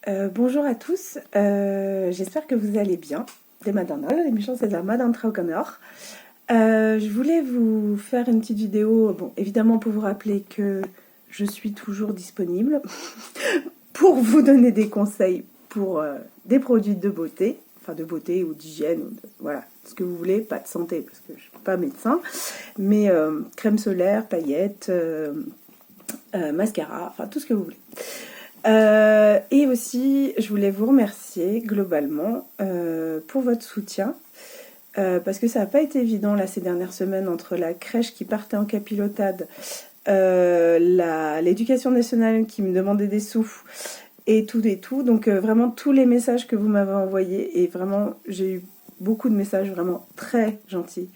Bonjour à tous, j'espère que vous allez bien. Det Madannol, l'émission c'est de la Madame Traucanor. Je voulais vous faire une petite vidéo, bon, évidemment pour vous rappeler que je suis toujours disponible pour vous donner des conseils pour des produits de beauté, enfin de beauté ou d'hygiène, voilà, ce que vous voulez, pas de santé parce que je suis pas médecin, mais crème solaire, paillettes, mascara, enfin tout ce que vous voulez. Et aussi, je voulais vous remercier globalement pour votre soutien, parce que ça n'a pas été évident là ces dernières semaines entre la crèche qui partait en capilotade, l'éducation nationale qui me demandait des sous et tout. Donc vraiment tous les messages que vous m'avez envoyés, et vraiment j'ai eu beaucoup de messages vraiment très gentils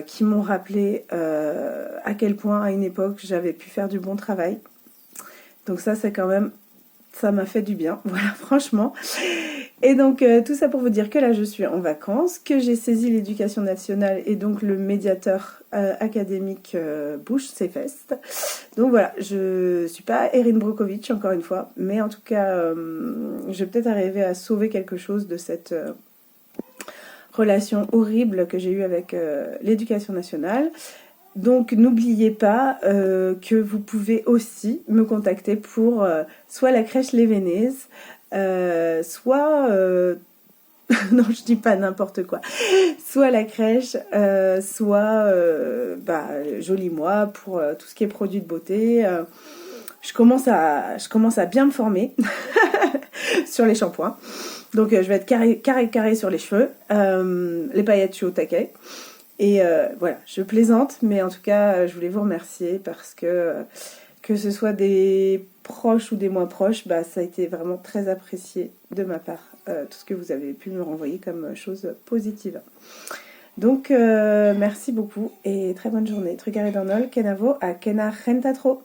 qui m'ont rappelé à quel point à une époque j'avais pu faire du bon travail. Donc ça, c'est quand même, ça m'a fait du bien, voilà, franchement. Et donc, tout ça pour vous dire que là, je suis en vacances, que j'ai saisi l'éducation nationale et donc le médiateur académique bouge ses fesses. Donc voilà, je suis pas Erin Brockovich, encore une fois, mais en tout cas, je vais peut-être arriver à sauver quelque chose de cette relation horrible que j'ai eue avec l'éducation nationale. Donc n'oubliez pas que vous pouvez aussi me contacter pour soit la crèche Les Vénèzes, soit... non, je dis pas n'importe quoi. Soit la crèche, soit Joli Moi pour tout ce qui est produits de beauté. Je commence à bien me former sur les shampoings. Donc je vais être carré sur les cheveux. Les paillettes, je suis au taquet. Et voilà, je plaisante, mais en tout cas, je voulais vous remercier parce que ce soit des proches ou des moins proches, bah, ça a été vraiment très apprécié de ma part, tout ce que vous avez pu me renvoyer comme chose positive. Donc, merci beaucoup et très bonne journée. Trugaré d'Arnol, Kenavo à Kena Rentatro.